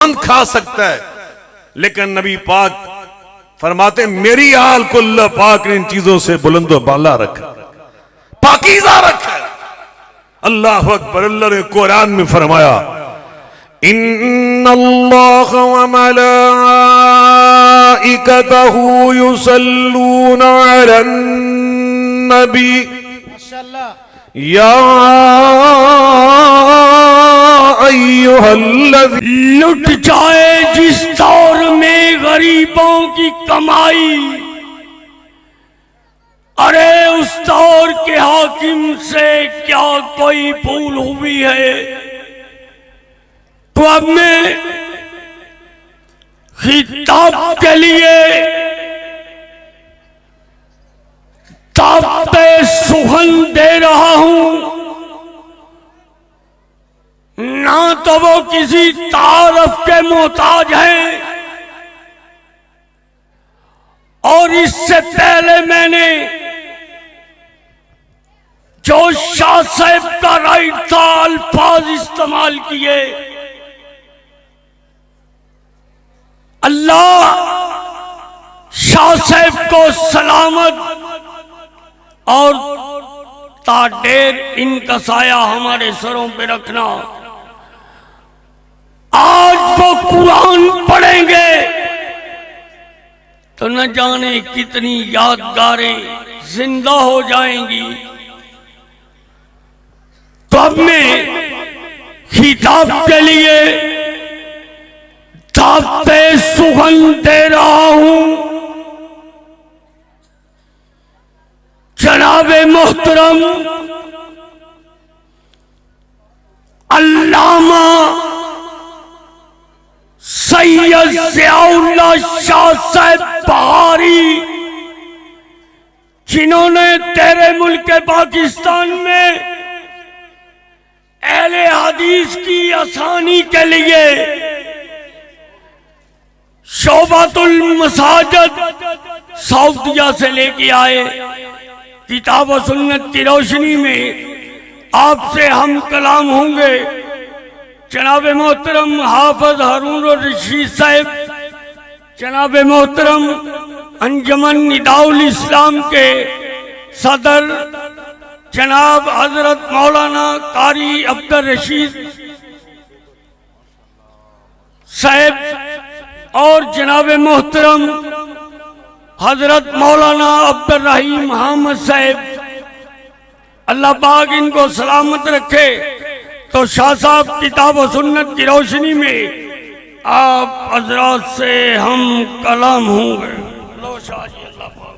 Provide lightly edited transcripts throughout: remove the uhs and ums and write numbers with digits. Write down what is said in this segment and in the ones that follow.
खा सकता है, लेकिन नबी पाक फरमाते मेरी हाल को अल्लाह पाक ने इन चीजों से बुलंदो बाला रखा, पाकीज़ा रखा। अल्लाह अकबर। अल्लाह ने कुरान में फरमाया इन्नल्लाह व मलाइकतहु युसल्लूना अलन नबी या लुट जाए जिस दौर में गरीबों की कमाई, अरे उस दौर के हाकिम से क्या कोई भूल हुई है। तो अब मैं खिताब के लिए ताबते सुखन दे रहा हूं, ना तो वो किसी तारफ के मोहताज हैं, और इससे पहले मैंने जो शाह साहब का राइट था अल्फाज इस्तेमाल किए, अल्लाह शाह साहब को सलामत और ताडेर इनका साया हमारे सरों पे रखना। आज वो कुरान पढ़ेंगे तो न जाने कितनी यादगारें जिंदा हो जाएंगी। तो अब मैं खिताब के लिए ताबते सुखन दे रहा हूं जनाबे मोहतरम अल्लामा सैयद ज़ियाउल्लाह शाह साहब बहारी, जिन्होंने तेरे मुल्क पाकिस्तान में अहले हदीस की आसानी के लिए शोबातुल मसाजिद सऊदिया से लेके आए। किताब व सुन्नत की रोशनी में आपसे हम कलाम होंगे। जनाब मोहतरम हाफिज हारून रशीद साहब, जनाब मोहतरम अंजमन निदाउल इस्लाम के सदर जनाब हजरत मौलाना कारी अब्दुल रशीद साहब और जनाब मोहतरम हजरत मौलाना अब्दुल रहीम मोहम्मद साहब, अल्लाह पाक इनको सलामत रखे। तो शाह साहब किताब व सुन्नत की रोशनी में आप हजरात से हम कलाम होंगे। लो शाह जी, अल्लाह पाक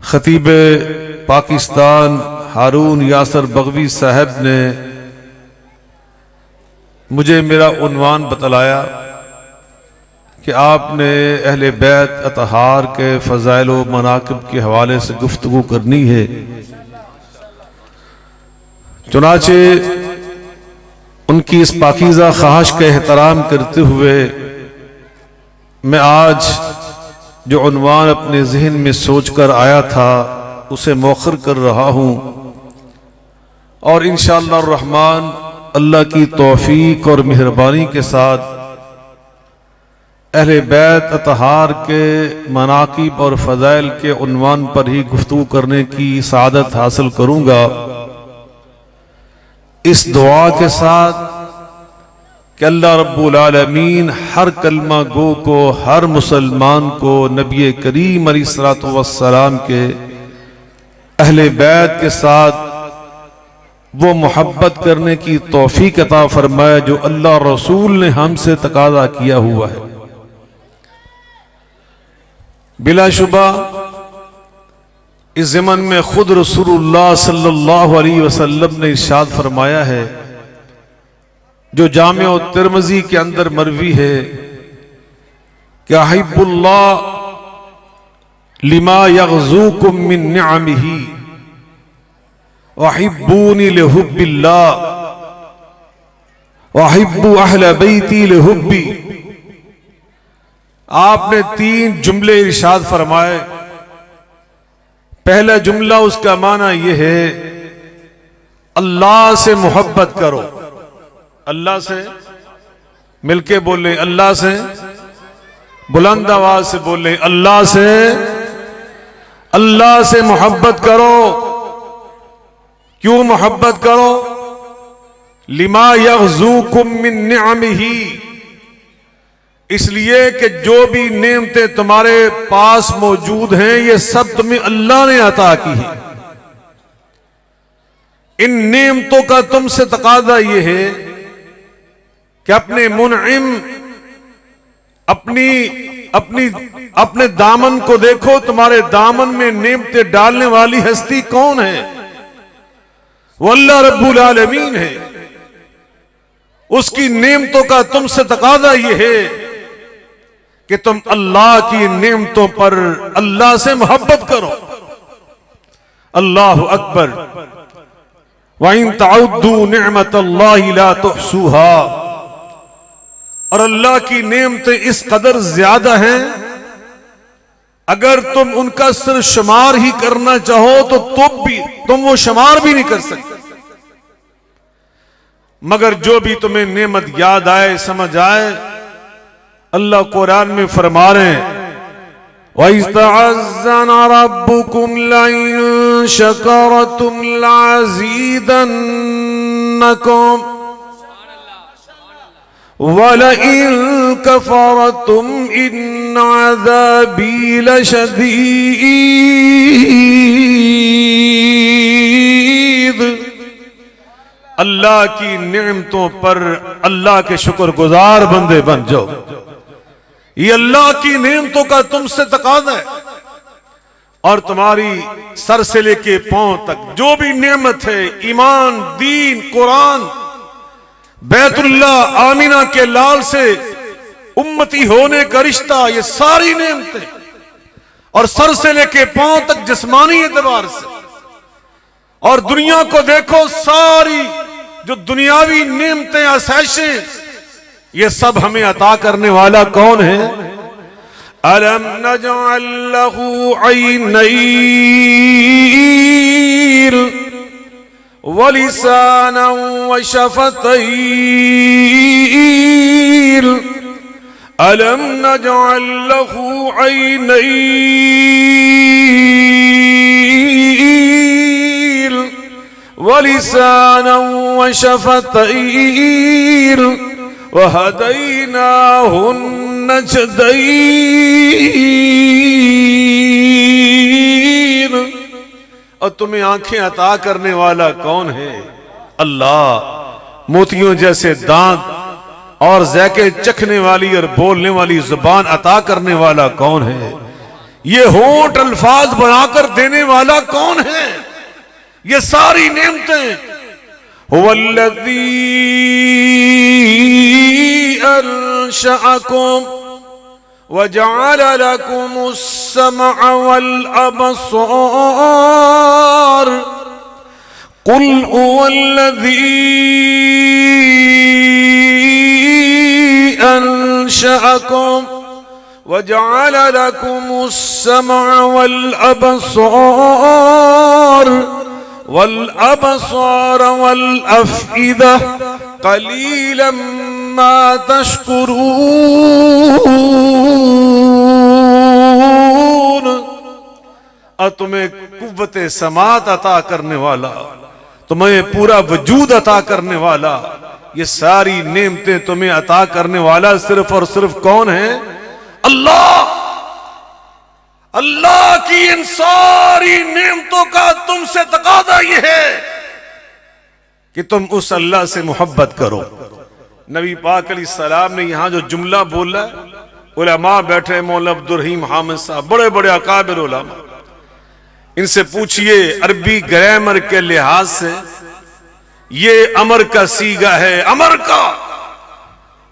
खतीब पाकिस्तान हारून यासर बगवी साहब ने मुझे मेरा उन्वान बतलाया कि आपने अहले बैत अतहार के फ़ज़ाइल व मनाक़िब के हवाले से गुफ्तगू करनी है। चुनाचे उनकी इस पाकीज़ा ख्वाहिश का एहतराम करते हुए मैं आज जो उन्वान अपने जहन में सोच कर आया था उसे मौखर कर रहा हूँ और इंशाअल्लाह रहमान अल्लाह की तौफीक और मेहरबानी के साथ अहले बैत अतहार के मनाक़िब और फ़ज़ाइल के उन्वान पर ही गुफ्तगू करने की सआदत हासिल करूँगा, इस दुआ के साथ कि अल्लाह रब्बुल आलमीन हर कलमा गो को, हर मुसलमान को नबी करीम अलैहिस्सलातु वस्सलाम के अहले बैत के साथ वो मोहब्बत करने की तौफीक अता फरमाए जो अल्लाह रसूल ने हमसे तकाजा किया हुआ है। बिलाशुबा इस ज़मन में खुद रसूलुल्लाह सल्लल्लाहु अलैहि वसल्लम ने इरशाद फरमाया है, जो जामे तिरमिज़ी के अंदर मरवी है कि अहिब्बुल्लाह लिमा यग़ज़ूकुम मिन निअमिही वहिब्बूनी लिहुब्बिल्लाह वहिब्बू अहले बैती लिहुब्बी। आपने 3 जुमले इरशाद फरमाए। पहला जुमला उसका माना यह है, अल्लाह से मोहब्बत करो। अल्लाह से मिलके बोले, अल्लाह से बुलंद आवाज से बोले, अल्लाह से मोहब्बत करो। क्यों मोहब्बत करो? लिमा यग़ज़ूकुम मिन निअमिही, इसलिए कि जो भी नेमतें तुम्हारे पास मौजूद हैं ये सब तुम्हें अल्लाह ने अता की है। इन नेमतों का तुमसे तकाजा ये है कि अपने मुनइम अपने दामन को देखो, तुम्हारे दामन में नेमतें डालने वाली हस्ती कौन है? वो अल्लाह रब्बुल आलमीन है। उसकी नेमतों का तुमसे तकाजा ये है कि तुम अल्लाह की नेमतों पर अल्लाह से मोहब्बत करो। अल्लाहु अकबर। व इन तउद्दू निअमतल्लाहि ला तुहसूहा, और अल्लाह की नेमतें इस कदर ज्यादा हैं, अगर तुम उनका सिर्फ शुमार ही करना चाहो तो तुम वो शुमार भी नहीं कर सकते। मगर जो भी तुम्हें नेमत याद आए, समझ आए, अल्लाह कुरान में फरमा रहे हैं, वइज़ तअज़्ज़ना रब्बुकुम लइन शकरतुम लअज़ीदन्नकुम वलइन कफरतुम इन अज़ाबी लशदीद। अल्लाह की नेमतों पर अल्लाह के शुक्रगुजार बंदे बन जाओ। ये अल्लाह की नेमतों का तुमसे तकाज़ा है। और तुम्हारी सर से लेके पांव तक जो भी नेमत है, ईमान, दीन, कुरान, बैतुल्लाह आमीना के लाल से उम्मती होने का रिश्ता, ये सारी नेमतें, और सर से लेके पांव तक जिस्मानी एतबार से, और दुनिया को देखो, सारी जो दुनियावी नेमतें, आसाइशें, ये सब हमें अता करने वाला कौन है? अलम नजअल लहू ऐनैन व लिसानन व शफतैन अलम नजअल लहू ऐनैन व लिसानन व शफतैन वहदैनाहुन नजदैन। और तुम्हें आंखें अता करने वाला कौन है? अल्लाह। मोतियों जैसे दांत और ज़ैके चखने वाली और बोलने वाली जुबान अता करने वाला कौन है? ये होंठ अल्फाज बनाकर देने वाला कौन है? ये सारी नेमतें हुवल्लज़ी अंशअकुम वजअल लकुमुस्समअ वल अबसार कुल हुवल्लज़ी अंशअकुम वजअल लकुमुस्समअ वल अबसार वल अफ़इदा क़लीलन मा तशकुरून। और तुम्हें कुव्वत समात अता करने वाला, तुम्हें पूरा वजूद अता करने वाला, ये सारी नेमतें तुम्हें अता करने वाला सिर्फ और सिर्फ कौन है? अल्लाह। अल्लाह की इन सारी नेमतों का तुमसे तकादा यह है कि तुम उस अल्लाह से मोहब्बत करो। नबी पाक अलैहिस्सलाम ने यहां जो जुमला बोला, उलमा बैठे, मौलाना अब्दुल रहीम हामिद साहब, बड़े बड़े अकाबिर उलमा, इनसे पूछिए अरबी ग्रामर के लिहाज से ये अमर का सीगा है, अमर का,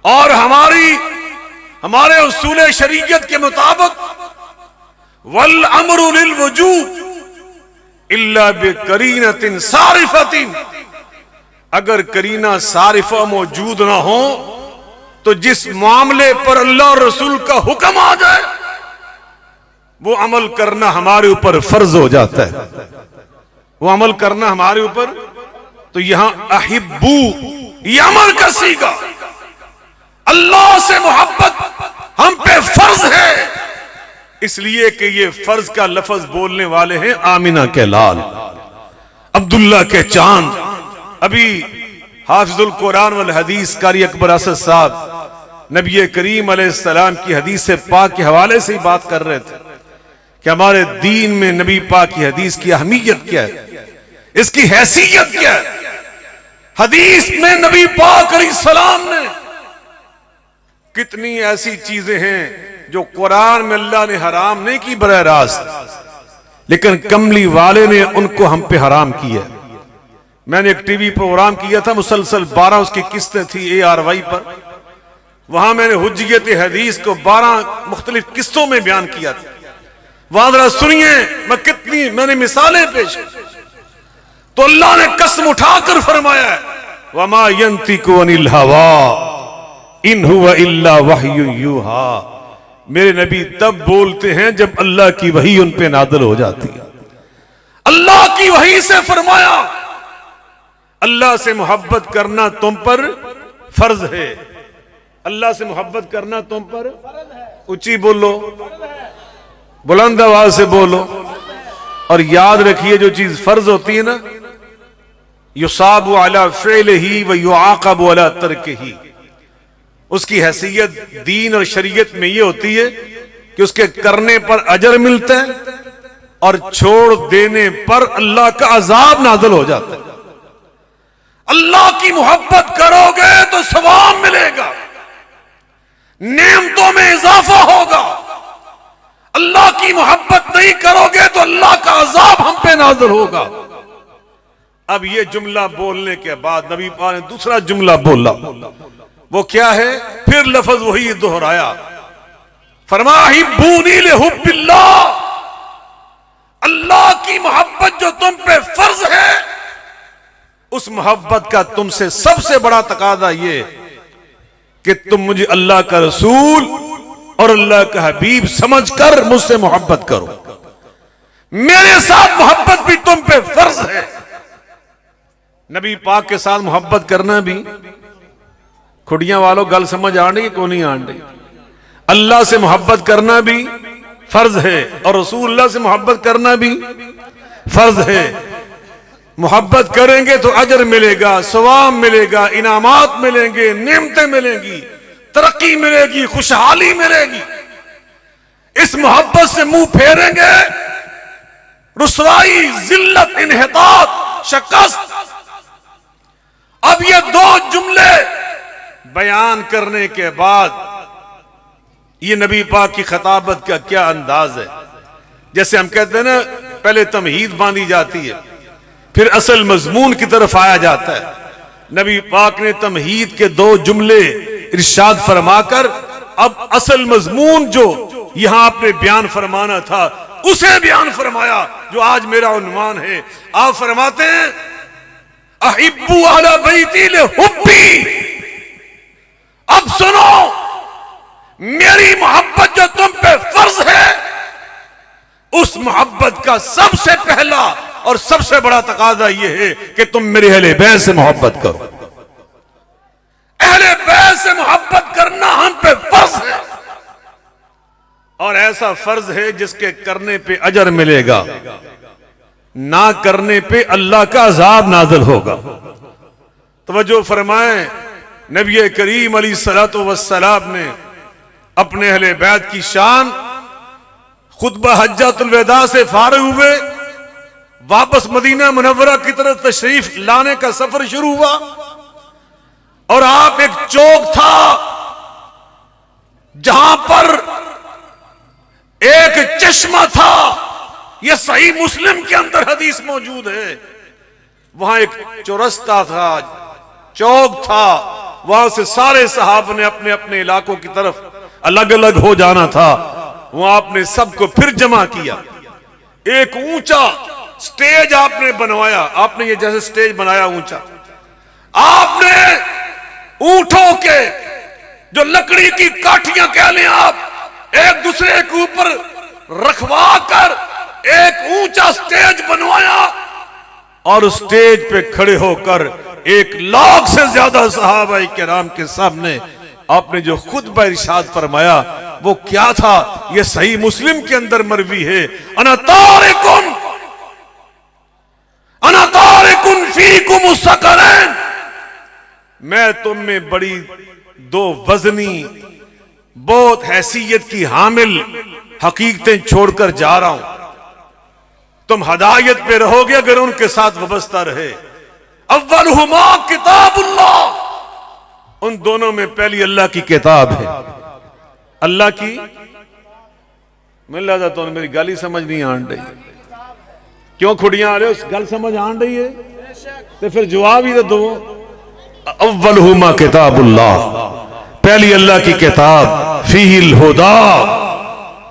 और हमारे उसूल शरीयत के मुताबिक वल अमरु लिल वजूब इल्ला बिकरीनतिन सारिफतिन, अगर करीना सारिफा मौजूद ना हो तो जिस मामले पर अल्लाह और रसूल का हुक्म आ जाए वो अमल करना हमारे ऊपर फर्ज हो जाता है, वो अमल करना हमारे ऊपर। तो यहां अहिब्बू ये अमर का सीगा, अल्लाह से मोहब्बत हम पे फर्ज है, इसलिए कि ये फर्ज का लफ्ज बोलने वाले हैं आमिना के लाल, अब्दुल्ला के चांद। अभी हाफिजुल कुरान वल हदीस कारी अकबर असद साहब नबी करीम अलैहिस्सलाम की हदीस पाक के हवाले से ही बात कर रहे थे कि हमारे दीन में नबी पाक की हदीस की अहमियत क्या है, इसकी हैसियत क्या है। हदीस में नबी पाक अलैहिस्सलाम ने कितनी ऐसी चीजें हैं जो कुरान में अल्लाह ने हराम नहीं की बरह रास्त, लेकिन कमली वाले ने उनको हम पे हराम किया। मैंने एक टीवी प्रोग्राम किया था, मुसलसल 12 उसकी किस्तें थी ARY पर, वहां मैंने हुज्जियत हदीस को 12 मुख्तलिफ किस्तों में बयान किया था। वहां जरा सुनिए मैंने मिसालें पेश। तो अल्लाह ने कसम उठाकर फरमाया वमा यंतिकु अनिल हवा इन हुवा इल्ला वहयु यूहा, मेरे नबी तब बोलते हैं जब अल्लाह की वही उन पे नाज़िल हो जाती है। अल्लाह की वही से फरमाया अल्लाह से मोहब्बत करना तुम पर फर्ज है, अल्लाह से मोहब्बत करना तुम पर ऊंची बोलो, बुलंद आवाज से बोलो। और याद रखिए जो चीज फर्ज होती है ना, युसाबु अला फ़िअलिही व युआक़बु अला तर्किही, उसकी हैसियत दीन और शरीयत में ये होती है कि उसके करने पर अजर मिलता है और छोड़ देने पर अल्लाह का अजाब नाज़िल हो जाता है। अल्लाह की मोहब्बत करोगे तो सवाब मिलेगा, नेमतों में इजाफा होगा। अल्लाह की मोहब्बत नहीं करोगे तो अल्लाह का अजाब हम पे नाज़िल होगा। अब ये जुमला बोलने के बाद नबी पाक ने दूसरा जुमला बोला, वो क्या है? फिर लफ्ज वही दोहराया, फरमाया हिब्बूनी लिहुब्बिल्लाह, अल्लाह की मोहब्बत जो तुम पे फर्ज है उस मोहब्बत का तुमसे सबसे बड़ा तकादा ये कि तुम मुझे अल्लाह का रसूल और अल्लाह का हबीब समझकर मुझसे मोहब्बत करो। मेरे साथ मोहब्बत भी तुम पे फर्ज है। नबी पाक के साथ मोहब्बत करना भी, खुड़ियां वालों गल समझ आन रही को नहीं आन रही, अल्लाह से मोहब्बत करना भी फर्ज है और रसूलुल्लाह से मोहब्बत करना भी फर्ज है। मोहब्बत करेंगे तो अजर मिलेगा, सवाब मिलेगा, इनामात मिलेंगे, नेमतें मिलेंगी, तरक्की मिलेगी, खुशहाली मिलेगी। इस मोहब्बत से मुंह फेरेंगे, रुसवाई, जिल्लत, इन्हितात, शिकस्त। अब ये दो जुमले बयान करने के बाद ये नबी पाक की खताबत का क्या अंदाज है। जैसे हम कहते हैं ना, पहले तमहीद बांधी जाती है, फिर असल मजमून की तरफ आया जाता है। नबी पाक ने तमहीद के 2 जुमले इरशाद फरमाकर अब असल मजमून जो यहां आपने बयान फरमाना था उसे बयान फरमाया, जो आज मेरा उन्वान है। आप फरमाते हैं अहिब्बु अहला बैती लिहुब्बी। अब सुनो, मेरी मोहब्बत जो तुम पे फर्ज है, उस मोहब्बत का सबसे पहला और सबसे बड़ा तकाजा यह है कि तुम मेरे अहले बैत से मोहब्बत करो। अहले बैत से मोहब्बत करना हम पे फर्ज है, और ऐसा फर्ज है जिसके करने पे अजर मिलेगा, ना करने पे अल्लाह का अजाब नाज़िल होगा। तवज्जो फरमाएं, नबी करीम अलैहिस्सलातु वस्सलाम ने अपने अहले बैत की शान खुतबा हज्जतुल वदा से फारिग हुए, वापस मदीना मुनव्वरा की तरफ तशरीफ लाने का सफर शुरू हुआ, और आप एक चौक था जहां पर एक चश्मा था, यह सही मुस्लिम के अंदर हदीस मौजूद है। वहां एक चौरस्ता था, चौक था, वहां से सारे सहाब ने अपने अपने इलाकों की तरफ अलग अलग हो जाना था। वहां आपने सबको फिर जमा किया, एक ऊंचा स्टेज आपने बनवाया। आपने ये जैसे स्टेज बनाया ऊंचा, आपने ऊंटों के जो लकड़ी की काठियां कह लें आप, एक दूसरे के ऊपर रखवा कर एक ऊंचा स्टेज बनवाया, और उस स्टेज पे खड़े होकर 1 लाख से ज्यादा सहाबा किराम के सामने आपने जो खुतबा इरशाद फरमाया वो क्या था? ये सही मुस्लिम के अंदर मरवी है, अना तारिकुन फीकुम सकरैन, मैं तुम में बड़ी 2 वजनी बहुत हैसियत की हामिल हकीकतें छोड़कर जा रहा हूं। तुम हदायत पे रहोगे अगर उनके साथ वाबस्ता रहे। अव्वलहुमा किताबुल्लाह, उन दोनों में पहली अल्लाह की किताब है। अल्लाह की, मैं लगा तो मेरी गाली समझ नहीं आन रही, क्यों खुड़ियां आ रहे हो? गल समझ आन रही है तो फिर जवाब ही तो दो। अव्वलहुमा किताबुल्लाह, पहली अल्लाह की किताब, फीहिल हुदा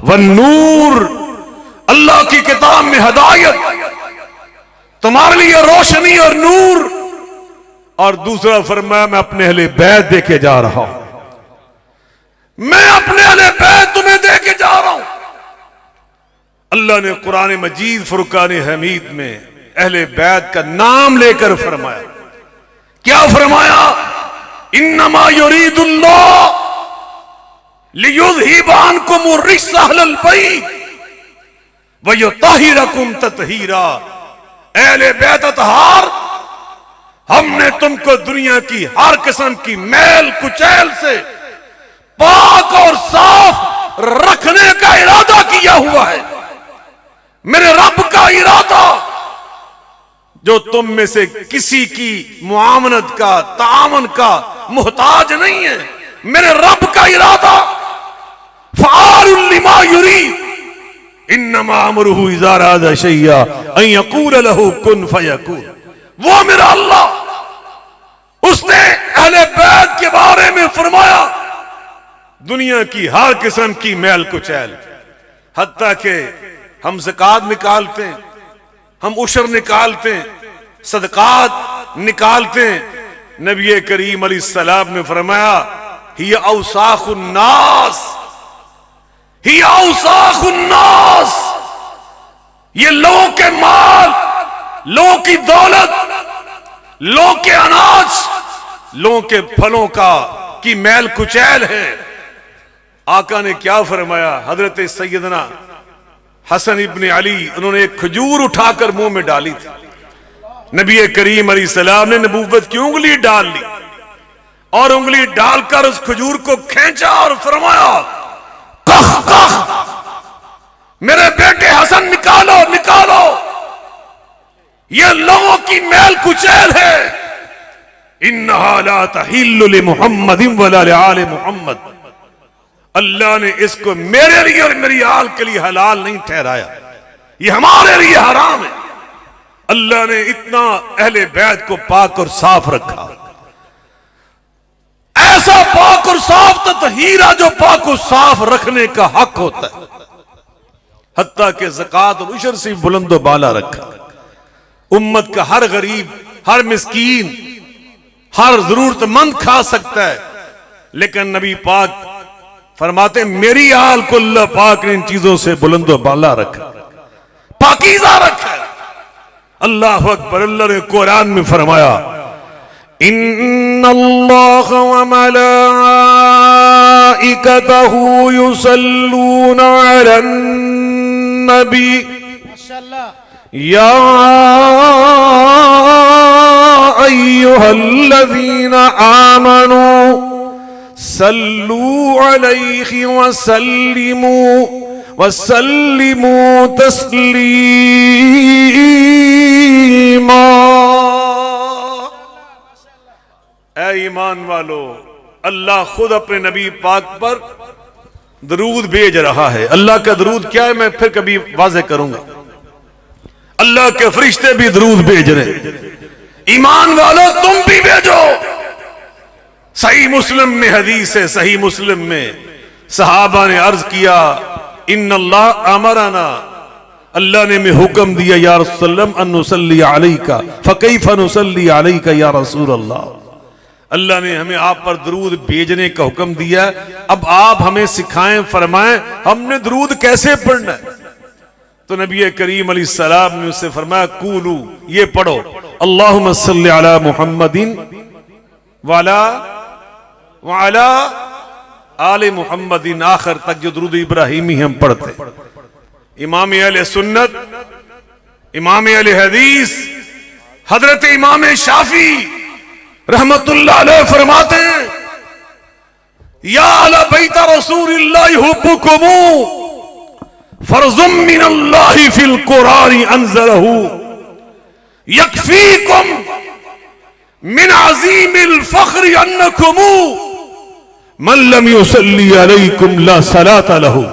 वन नूर, अल्लाह की किताब में हदायत, तुम्हारे लिए रोशनी और नूर। और दूसरा फरमाया मैं अपने अहले बैत देके जा रहा हूं, मैं अपने अहले बैत तुम्हें देके जा रहा हूं। अल्लाह ने कुरान मजीद फुरकान हमीद में अहले बैत का नाम लेकर फरमाया, क्या फरमाया? इन्नमा युरीदुल्लाह लियुज़हिबा अन्कुम अर्रिज्स अहलल बैत व युतहिरकुम तत्हीरा। अहले बैत अतहार, हमने तुमको दुनिया की हर किस्म की मैल कुचैल से पाक और साफ रखने का इरादा किया हुआ है। मेरे रब का इरादा, जो तुम में से किसी की मुआमनत का, तामन का मुहताज नहीं है। मेरे रब का इरादा फ़आलुल लिमा युरीद, इन्नमा अमरुहु इज़ा अरादा शैअन अन यक़ूल लहु कुन फयकून। वो मेरा अल्लाह, उसने अहले बैत के बारे में फरमाया दुनिया की हर किस्म की मैल कुचैल, हत्ता के हम ज़कात निकालते हैं, हम उशर निकालते हैं, सदकात निकालते हैं। नबी करीम अलैहिस्सलाम ने फरमाया हिया औसाखुन नास, हिया औसाखुन नास, ये लोगों के माल, लोगों की दौलत, लोगों के अनाज, लोगों के फलों का की मैल कुचैल है। आका ने क्या फरमाया? हजरत सैयदना हसन इब्न अली, उन्होंने एक खजूर उठाकर मुंह में डाली थी। नबी करीम अलैहिस्सलाम ने नबूवत की उंगली डाल ली और उंगली डालकर उस खजूर को खींचा और फरमाया कख कख, मेरे बेटे हसन निकालो निकालो, ये लोगों की मैल कुचैल है। इन्नहा ला तहिल्लु लिमुहम्मदिन वला लिआले मुहम्मद, अल्लाह ने इसको मेरे लिए और मेरी आल के लिए हलाल नहीं ठहराया। ये हमारे लिए हराम है। अल्लाह ने इतना अहले बैत को पाक और साफ रखा, ऐसा पाक और साफ तत्हीरा जो पाक और साफ रखने का हक होता है, हत्ता के ज़कात और उशर से बुलंद व बाला रखा। उम्मत का हर गरीब, हर मिस्कीन, हर जरूरतमंद खा सकता है, लेकिन नबी पाक फरमाते मेरी आल को अल्लाह पाक ने इन चीजों से बुलंद व बाला रखा, पाकीज़ा रखा। अल्लाह अकबर। अल्लाह ने कुरान में फरमाया इन्नल्लाह व मलाइकतहु युसल्लूना अलन नबी या अय्युहल्लज़ीना आमनू सल्लू अलैहि वसल्लिमू तस्लीमा। ऐ ईमान वालो, अल्लाह खुद अपने नबी पाक पर दरूद भेज रहा है। अल्लाह का दरूद क्या है मैं फिर कभी वाज़ेह करूंगा। अल्लाह के फरिश्ते भी दरूद भेज रहे। ईमान वालो तुम भी भेजो। सही मुस्लिम में हदीस है, सही मुस्लिम में सहाबा ने अर्ज किया इन्नल्लाह अमरना, अल्लाह ने हमें हुक्म दिया या रसूलल्लाह अन नुसल्ली अलैका फकैफ नुसल्ली अलैका या रसूल अल्लाह। अल्लाह ने हमें आप पर दरूद भेजने का हुक्म दिया, अब आप हमें सिखाएं, फरमाएं हमने दरूद कैसे पढ़ना है। तो नबी करीम अलैहिस्सलाम ने उससे फरमाया कूलू, ये पढ़ो अल्लाहुम्मा सल्ली अला मुहम्मदिन वाला वाला आले मुहम्मदिन, आखिर तक जो दुरूद इब्राहिमी हम पढ़ते। इमाम अहले सुन्नत, इमाम अहले हदीस हजरत इमाम शाफी रहमतुल्लाह अलैह फरमाते हैं या अला बैत रसूलिल्लाह हुब्बुकुमू फर्जुम मिनल्लाहि फिल कुरानी अनज़लहु यकफीकुम मिन अज़ीमिल फ़ख्रि अन्नकुमू मन लम युसल्ली अलैकुम ला सलात लहू।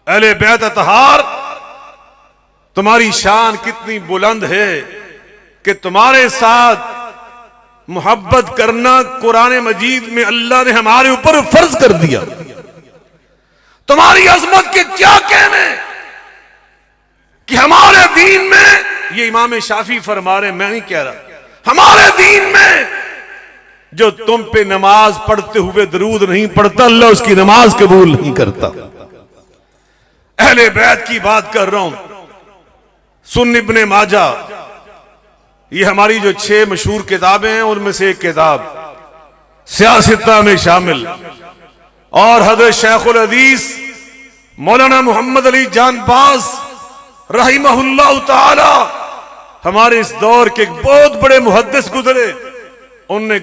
अहले बैत अतहार, तुम्हारी शान कितनी बुलंद है कि तुम्हारे साथ मोहब्बत करना कुरान मजीद में अल्लाह ने हमारे ऊपर फर्ज कर दिया। तुम्हारी अजमत के क्या कहने कि हमारे दीन में, ये इमाम शाफी फरमा रहे, मैं नहीं कह रहा, हमारे दीन में जो तुम पे नमाज पढ़ते हुए दरूद नहीं पढ़ता, अल्लाह उसकी नमाज कबूल नहीं करता। अहले बैत की बात कर रहा हूं। सुन इब्ने माजा, ये हमारी जो 6 मशहूर किताबें हैं उनमें से एक किताब सियासता में शामिल, और हज़रत शेखुल हदीस मौलाना मोहम्मद अली जानबाज रहिमहुल्लाह ताला, हमारे इस दौर के एक बहुत बड़े मुहद्दिस गुजरे। उनने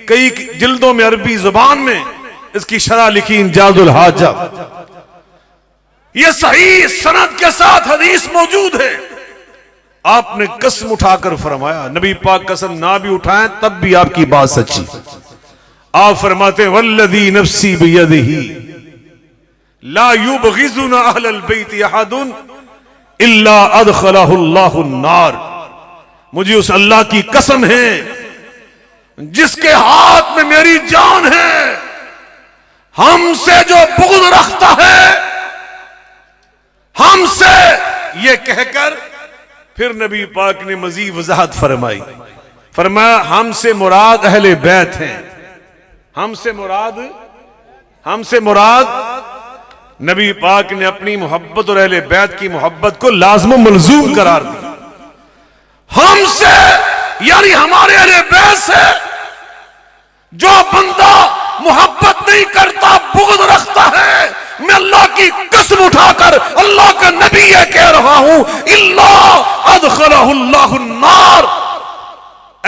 कई जिल्दों में अरबी जुबान में इसकी शरह लिखी इंजाजुल हाजा। यह सही सनद के साथ हदीस मौजूद है। आपने कसम उठाकर फरमाया, नबी पाक कसम ना भी उठाएं तब भी आपकी बात सच्ची। आप फरमाते वल्लज़ी नफ्सी बियदिही ला युबग़िज़ुना अहलल बैत अहदुन इल्ला अदख़लहुल्लाहु अन्नार। मुझे उस अल्लाह की कसम है जिसके हाथ में मेरी जान है, हमसे जो बुग़्ज़ रखता है, हमसे, ये कहकर फिर नबी पाक ने मजीद वजाहत फरमाई। फरमाया हमसे मुराद अहले बैत हैं। हमसे मुराद नबी पाक ने अपनी मोहब्बत और अहले बैत की मोहब्बत को लाज़िम मलज़ूम करार दिया। हमसे यानी हमारे अहले बैत से जो बंदा मोहब्बत नहीं करता, बुग़्ज़ रखता है, मैं अल्लाह की कसम उठाकर अल्लाह का नबी ये कह रहा हूं इल्ला अदख़लहुल्लाहु अन्नार,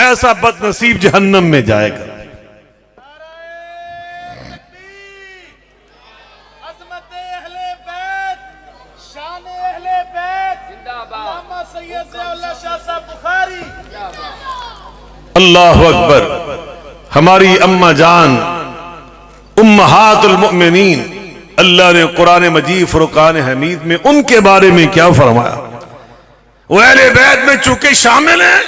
ऐसा बदनसीब जहन्नम में जाएगा। अल्लाहु अकबर। हमारी अम्मा जान उम्महातुल मुमिनीन अल्लाह ने कुरान मजीद फुरकान हमीद में उनके बारे में क्या फरमाया? वो अहले बैत में चूंकि शामिल हैं,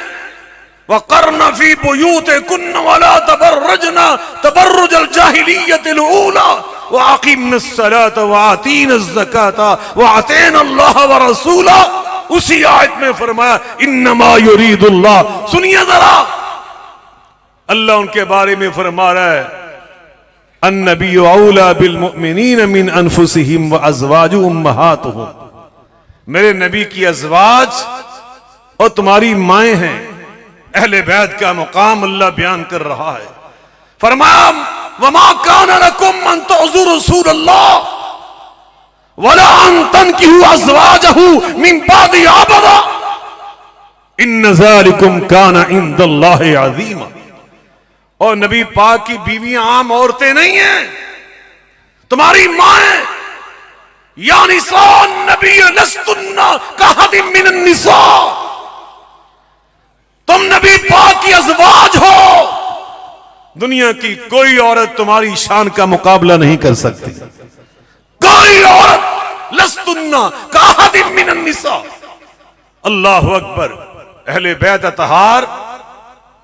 वक़र्न फी बुयूतिकुन्न वला तबर्रजना तबर्रुजल जाहिलियतिल ऊला व अक़ीमनस सलात व आतीनज़ ज़काता व अतीनल्लाह व रसूला। उसी आयत में फरमाया इन्नमा युरीदुल्लाह। सुनिए जरा, अल्लाह उनके बारे में फरमा रहा है अन्नबिय्यु औला बिल मुमिनीन मिन अनफुसिहिम व अज़वाजु उम्महातुहुम। मेरे नबी की अज़वाज और तुम्हारी माएं हैं। अहले बैत का मुकाम अल्लाह बयान कर रहा है। फरमाया वमा कान लकुम अन तुअज़ु रसूलल्लाह वला अन तनकिहु अज़वाजहु मिन बादि अबदा इन्न ज़ालिकुम काना इंदल्लाहि अज़ीमा। और नबी पाक की बीवियां आम औरतें नहीं हैं, तुम्हारी माएं। या निसा नबी लस्तुन्ना कहदिम मिनन निसा। तुम नबी पाक की अज़वाज हो। दुनिया की कोई औरत तुम्हारी शान का मुकाबला नहीं कर सकती। कोई औरत लस्तुन्ना कहदिम मिनन निसा। अल्लाहु अकबर। अहले बैत अतहार,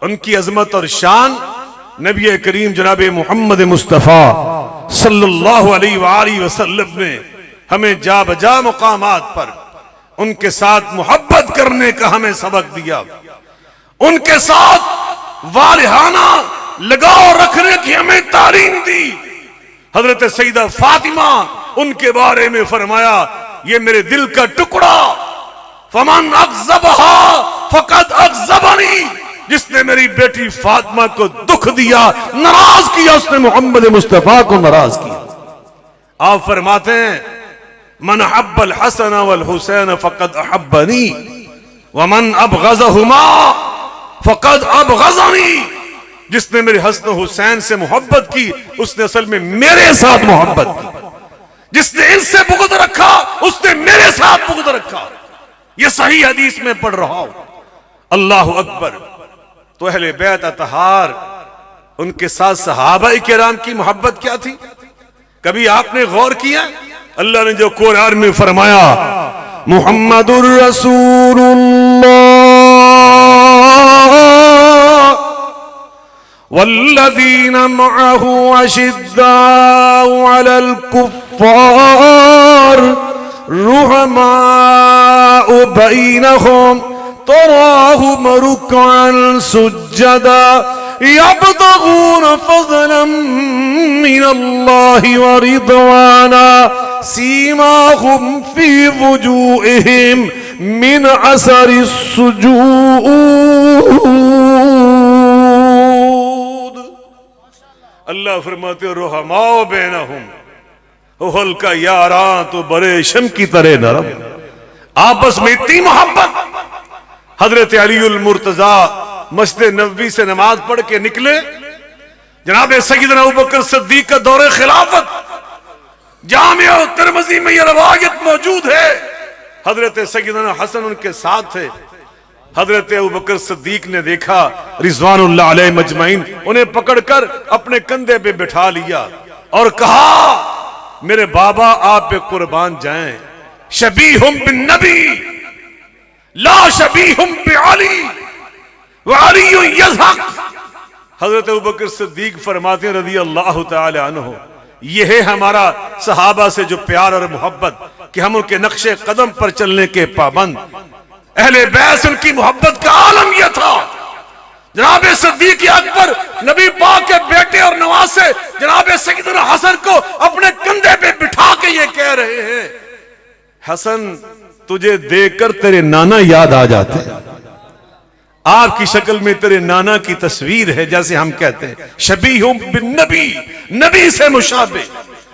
उनकी अजमत और शान नबी करीम जनाब मोहम्मद मुस्तफ़ा सल्लल्लाहु अलैहि वसल्लम ने हमें जा बजा मुकामात पर उनके साथ मोहब्बत करने का हमें सबक दिया। उनके साथ वालिहाना लगाव रखने की हमें तालीम दी। हजरत सईदा फातिमा, उनके बारे में फरमाया ये मेरे दिल का टुकड़ा। फमन अग़ज़बहा फ़क़द अग़ज़बनी। जिसने मेरी बेटी फातिमा को दुख दिया, नाराज किया, उसने मोहम्मद मुस्तफ़ा को नाराज किया। आप फरमाते हैं मन अहब्बल हसन वल हुसैन फ़क़द अहब्बनी व मन अबग़ज़हुमा फ़क़द अबग़ज़नी। जिसने मेरे हसन हुसैन से मोहब्बत की उसने असल में मेरे साथ मोहब्बत की। जिसने इनसे बुग़्ज़ रखा उसने मेरे साथ बुग़्ज़ रखा। यह सही हदीस में पढ़ रहा हूं। अल्लाहु अकबर। तो अहले बैत अतहार, उनके साथ सहाबाए किराम की मोहब्बत क्या थी? कभी आपने गौर किया? अल्लाह ने जो कुरान में फरमाया मुहम्मदुर रसूलुल्लाह वल्लज़ीना मअहु अशिद्दाउ अलल कुफ़्फ़ार रुहमाउ बैनहुम तराहुम रुकअन सुज्जदा यब्तगून फज़लन मिनल्लाहि व रिदवाना सीमाहुम फी वुजूहिहिम मिन असरिस सुजूद। अल्लाह फरमाते रुहमाउ बैनहुम, हल्का यारां तो बड़े शम की तरह नरम। आपस में इतनी मोहब्बत। हजरत अलीउल मुर्तजा मस्जिद नबवी से नमाज पढ़ के निकले। जनाब सय्यदना अबू बकर सिद्दीक का दौरे खिलाफत, जामिया तिरमिज़ी में यह रवायत मौजूद है। हजरत सय्यदना हसन उनके साथ थे। हजरत अबू बकर सिद्दीक ने देखा रिज़वानुल्लाह अलैहि मजमईन, उन्हें पकड़कर अपने कंधे पे बिठा लिया और कहा मेरे बाबा आप पे कुर्बान जाएं। शबीहुम बिन नबी ला शबीहुम बिअली व अली यज़हक। हजरत अबू बकर सिद्दीक फरमाते हैं रज़ी अल्लाह तआला अन्हु, यह है हमारा सहाबा से जो प्यार और मोहब्बत कि हम उनके नक्शे कदम पर चलने के पाबंद। अहले बैत से उनकी मोहब्बत का आलम यह था। जनाब सिद्दीक अकबर नबी पाक के बेटे और नवासे जनाब सय्यदना हसन को अपने कंधे पे बिठा के ये कह रहे हैं हसन तुझे देखकर तेरे नाना याद आ जाते हैं। आपकी शक्ल में तेरे नाना की तस्वीर है। जैसे हम कहते हैं शबीहुम बिन नबी, नबी से मुशाबे,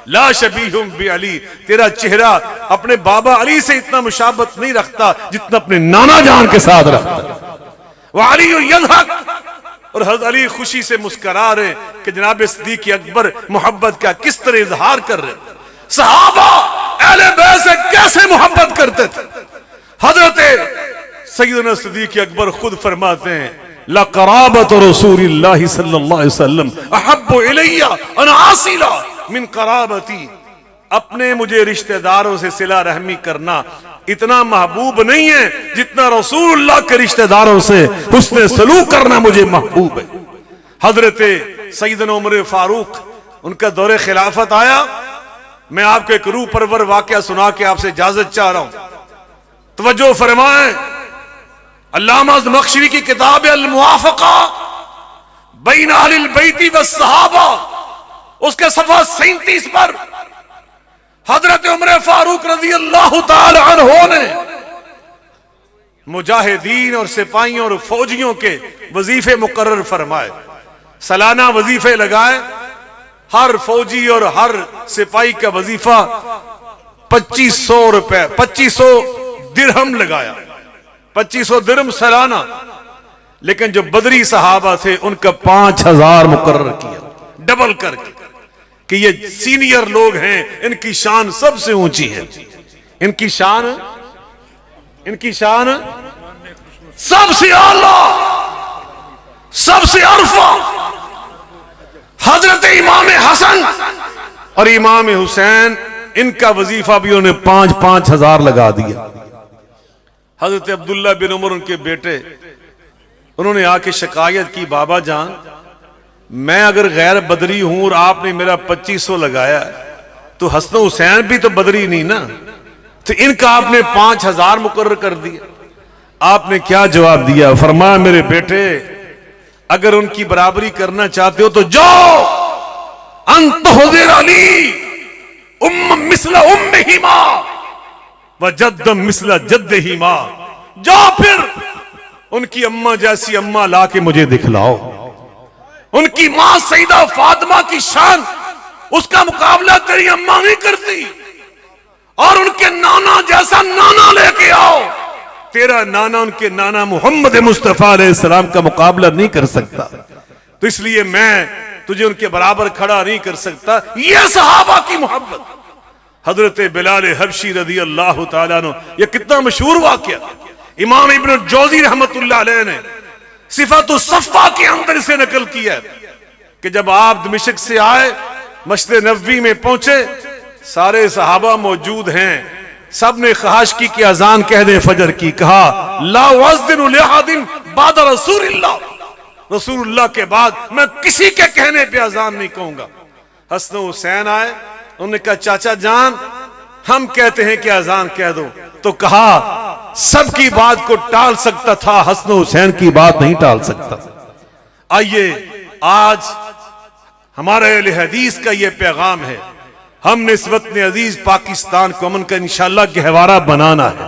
ला शबीहुम बि अली। तेरा चेहरा अपने बाबा अली से इतना मुशाबत नहीं रखता जितना अपने नाना जान के साथ रखता। वह अली यज़हक, और हज़रत अली खुशी से मुस्करा रहे कि जनाब सिद्दीक अकबर मोहब्बत का किस तरह इजहार कर रहे। सहाबा अहले बैत से कैसे मोहब्बत करते थे। हजरत सय्यदना सिद्दीक अकबर खुद फरमाते हैं ला क़राबत रसूलिल्लाह सल्लल्लाहु अलैहि वसल्लम अहब्बु इलैया अन आसिला मिन क़राबती। अपने मुझे रिश्तेदारों से सिला रहमी करना इतना महबूब नहीं है जितना रसूलुल्लाह के रिश्तेदारों से हुस्न सलूक करना मुझे महबूब है। हजरत सैयदना उमर फारूक, उनका दौरे खिलाफत आया। मैं आपको एक रूह परवर वाकया सुना के आपसे इजाजत चाह रहा हूं। तवज्जो फरमाएं, अल्लामा ज़मख़शरी की किताब अल मुवाफ़क़ा बैन अहलिल बैती व सहाबा, उसके सफ़ा 37 पर हजरत उमर फारूक रज़ी अल्लाह ताला अन्हु ने मुजाहिदीन और सिपाहियों और फौजियों के वजीफे मुकर्रर फरमाए, सालाना वजीफे लगाए। हर फौजी और हर सिपाही का वजीफा 2500 रुपए, 2500 दिरहम लगाया, 2500 दिरहम सालाना। लेकिन जो बदरी सहाबा थे उनका 5000 मुकर्रर किया, डबल करके, कि ये सीनियर लोग हैं, इनकी शान सबसे ऊंची है, इनकी शान सबसे आला, सबसे अरफा। हजरत इमाम हसन और इमाम हुसैन, इनका वजीफा भी उन्होंने 5-5 हजार लगा दिया। हजरत अब्दुल्ला बिन उमर, उनके बेटे, उन्होंने आके शिकायत की, बाबा जान मैं अगर गैर बदरी हूं और आपने मेरा 2500 लगाया तो हसन हुसैन भी तो बदरी नहीं ना, तो इनका आपने 5000 मुकर्रर कर दिया। आपने क्या जवाब दिया? फरमाया, मेरे बेटे अगर उनकी बराबरी करना चाहते हो तो जाओ, अंत हुज़िर अली उम्म मिस्ला उम्मिहिमा व जद्दम मिस्ला जद्दिहिमा, जाओ फिर उनकी अम्मा जैसी अम्मा ला के मुझे दिखलाओ। उनकी मां सईदा फातिमा की शान, उसका मुकाबला तेरी अम्मा नहीं करती। और उनके नाना जैसा नाना लेके आओ, तेरा नाना उनके नाना मोहम्मद मुस्तफा अलैहिस्सलाम का मुकाबला नहीं कर सकता, तो इसलिए मैं तुझे उनके बराबर खड़ा नहीं कर सकता। ये सहाबा की मोहब्बत। हजरत बिलाल हबशी रज़ी अल्लाह ताला अन्हु, ये कितना मशहूर वाकया इमाम इब्न जौजी रहमतुल्लाह अलैह ने सिफातुस सफ़ा के अंदर इसे नकल किया कि जब आप दमिश्क से आए, मस्जिद नबवी में पहुंचे, सारे सहाबा मौजूद हैं, सब ने ख्वाहिश की कि अजान कह दे फजर की। कहा, ला वज़्दिनु लिअहदिन बाद रसूलिल्लाह, रसूलुल्लाह के बाद मैं किसी के कहने पे अजान नहीं कहूंगा। हसन हुसैन आए, उन्होंने कहा, चाचा जान हम कहते हैं कि अजान कह दो, तो कहा सबकी बात को टाल सकता था, हसन हुसैन की बात नहीं टाल सकता। आइए आज हमारे अहले हदीस का यह पैगाम है, हमने इस वतन अजीज पाकिस्तान को अमन का इंशाअल्लाह गहवारा बनाना है।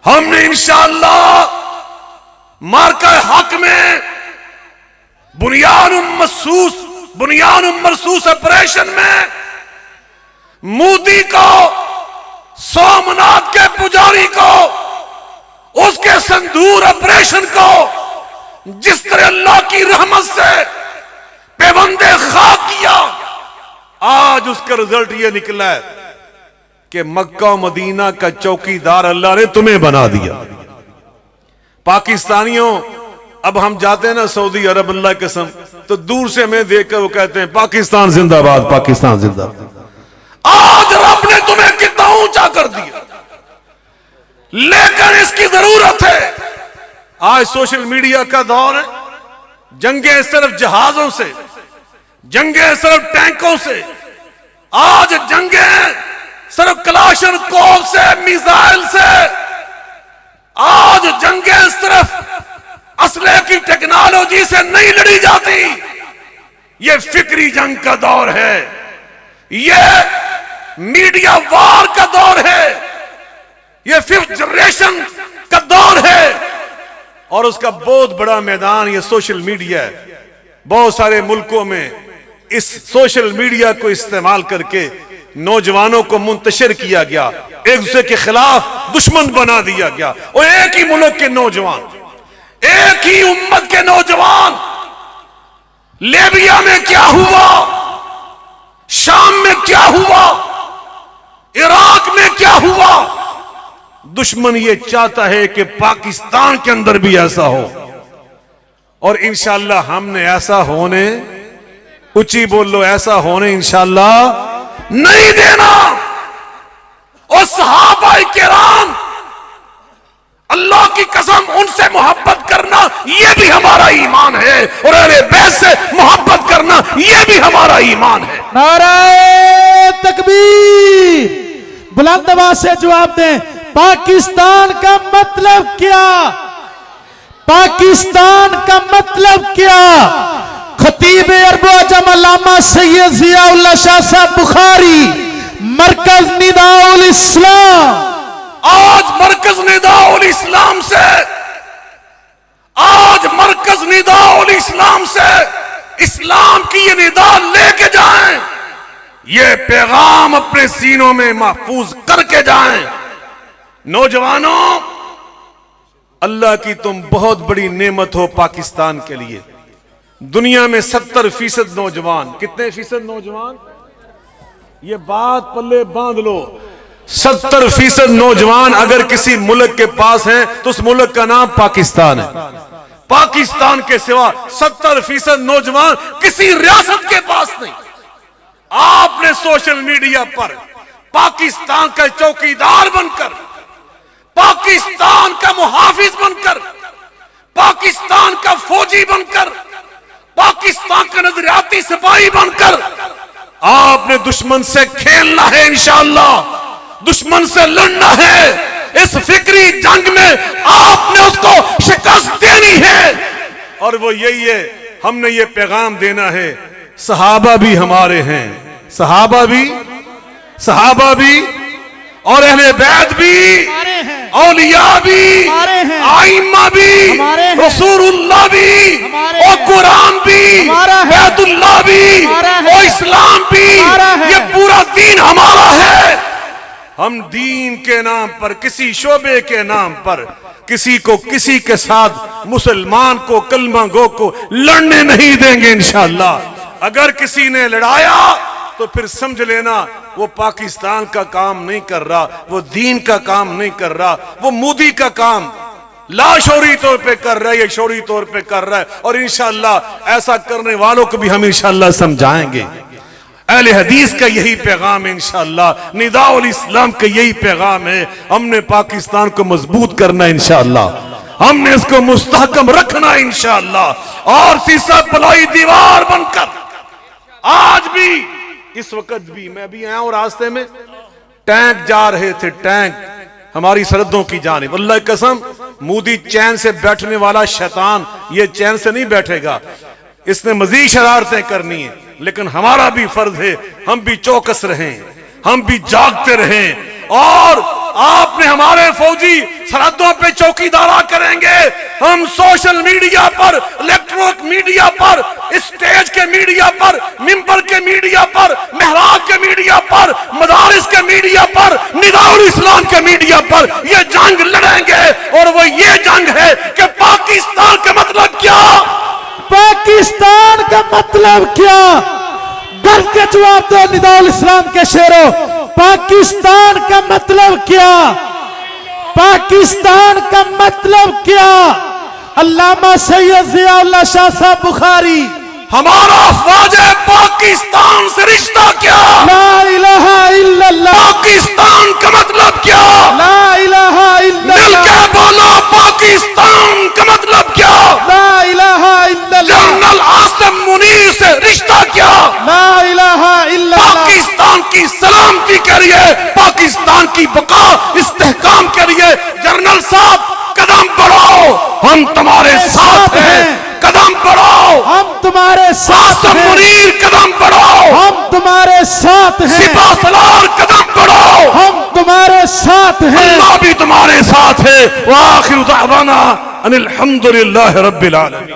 हमने इंशाअल्लाह मार्का हक में बुनियान मरसूस ऑपरेशन में मोदी को, सोमनाथ के पुजारी को, उसके संदूर ऑपरेशन को जिस तरह अल्लाह की रहमत से पेबंदे खाक किया, आज उसका रिजल्ट यह निकला है कि मक्का मदीना का चौकीदार अल्लाह ने तुम्हें बना दिया। पाकिस्तानियों, अब हम जाते हैं ना सऊदी अरब, अल्लाह की कसम, तो दूर से हमें देखकर वो कहते हैं पाकिस्तान जिंदाबाद, पाकिस्तान जिंदाबाद। आज रब ने तुम्हें कितना ऊंचा कर दिया, लेकिन इसकी जरूरत है। आज सोशल मीडिया का दौर है, जंगें सिर्फ जहाजों से, जंगें सिर्फ टैंकों से, आज जंगें सिर्फ कलाशनकोव से, मिसाइल से, आज जंगें सिर्फ असले की टेक्नोलॉजी से नहीं लड़ी जाती। ये फिक्री जंग का दौर है, ये मीडिया वार का दौर है, ये 5th जनरेशन का दौर है, और उसका बहुत बड़ा मैदान ये सोशल मीडिया है। बहुत सारे मुल्कों में इस सोशल मीडिया को इस्तेमाल करके नौजवानों को मुंतशिर किया गया, एक दूसरे के खिलाफ दुश्मन बना दिया गया। और एक ही मुल्क के नौजवान, एक ही उम्मत के नौजवान, लीबिया में क्या हुआ, शाम में क्या हुआ, इराक में क्या हुआ, दुश्मन ये चाहता है कि पाकिस्तान के अंदर भी ऐसा हो। और इंशाअल्लाह हमने ऐसा होने, ऊंची बोलो, ऐसा होने इंशाअल्लाह नहीं देना। हमारा ईमान है, और अहले बैत से मोहब्बत करना ये भी हमारा ईमान है। नारे तकबीर, बुलंद आवाज से जवाब दें। पाकिस्तान का मतलब क्या? पाकिस्तान का मतलब क्या? खतीब अरब अजम अल्लामा सैयद जियाउल्लाह शाह साहब बुखारी, मरकज निदाउल इस्लाम। आज मरकज निदाउल इस्लाम से, आज मरकज निदाउल इस्लाम से इस्लाम की ये निदा लेके जाएं, ये पैगाम अपने सीनों में महफूज करके जाएं। नौजवानों, अल्लाह की तुम बहुत बड़ी नेमत हो पाकिस्तान के लिए। दुनिया में 70% नौजवान, कितने फीसद नौजवान? ये बात पल्ले बांध लो, 70% नौजवान अगर किसी मुल्क के पास हैं तो उस मुल्क का नाम पाकिस्तान है। पाकिस्तान के सिवा 70% नौजवान किसी रियासत के पास नहीं। आपने सोशल मीडिया पर पाकिस्तान का चौकीदार बनकर, पाकिस्तान का मुहाफिज बनकर, पाकिस्तान का फौजी बनकर, पाकिस्तान का नजरियाती सिपाही बनकर आपने दुश्मन से खेलना है। इंशाअल्लाह दुश्मन से लड़ना है। इस फिक्री जंग में आपने उसको शिकस्त देनी है, और वो यही है, हमने ये पैगाम देना है। सहाबा भी हमारे हैं, सहाबा भी और अहले बैत भी, औलिया भी, आइम्मा भी, रसूलुल्लाह भी, और कुरान भी, बैतुल्लाह भी, और इस्लाम भी, ये पूरा दीन हमारा है। हम दीन के नाम पर, किसी शोबे के नाम पर किसी को, किसी के साथ, मुसलमान को, कलमा गो को लड़ने नहीं देंगे इंशाअल्लाह। अगर किसी ने लड़ाया तो फिर समझ लेना वो पाकिस्तान का काम नहीं कर रहा, वो दीन का काम नहीं कर रहा, वो मोदी का काम लाशोरी तौर पे कर रहा है, ये शोरी तौर पे कर रहा है। और इंशाअल्लाह ऐसा करने वालों को भी हम इंशाअल्लाह समझाएंगे। अहले हदीस का यही पैगाम है इंशाअल्लाह, निदाउल इस्लाम का यही पैगाम है। हमने पाकिस्तान को मजबूत करना इंशाअल्लाह, हमने इसको मुस्तहकम रखना इंशाअल्लाह, और सीसा पलाई दीवार बनकर। आज भी, इस वक्त भी मैं भी आया हूं, रास्ते में टैंक जा रहे थे, टैंक हमारी सरहदों की जानिब। अल्लाह की कसम, मोदी चैन से बैठने वाला शैतान ये चैन से नहीं बैठेगा, इसने मजीद शरारतें करनी है। लेकिन हमारा भी फर्ज है, हम भी चौकस रहें, हम भी जागते रहें। और आपने हमारे फौजी सरहदों पे चौकीदारा करेंगे। हम सोशल मीडिया पर, इलेक्ट्रॉनिक मीडिया पर, स्टेज के मीडिया पर, मिंबर के मीडिया पर, मेहराब के मीडिया पर, मदारिस के मीडिया पर, निदाउल इस्लाम के मीडिया पर ये जंग लड़ेंगे। और वो ये जंग है कि पाकिस्तान का मतलब क्या, पाकिस्तान का मतलब क्या? डर के जवाब दो निदाउल इस्लाम के शेरों। पाकिस्तान का मतलब क्या? पाकिस्तान का मतलब क्या? अल्लामा सैयद जियाउल्लाह शाह साहब बुखारी, हमारा फौज पाकिस्तान से रिश्ता क्या? ला इलाहा इल्लल्लाह। पाकिस्तान का मतलब क्या? ला इलाहा इल्लल्लाह। मिलकर बोलो, पाकिस्तान का मतलब क्या? ला इलाहा इल्लल्लाह। जनरल आसिम मुनीर से रिश्ता क्या? ला इलाहा इल्लल्लाह। पाकिस्तान की सलामती के लिए, पाकिस्तान की बका इस्तेहकाम के लिए जनरल साहब कदम बढ़ाओ, हम तुम्हारे साथ हैं। कदम बढ़ाओ, हम तुम्हारे साथ आसिम हैं। मुनीर कदम बढ़ाओ, हम तुम्हारे साथ हैं। सिपा सलार कदम बढ़ाओ, हम तुम्हारे साथ हैं। अल्लाह भी तुम्हारे साथ है। व आखिर दावाना अनिल हम्दुलिल्लाहि रब्बिल आलमीन।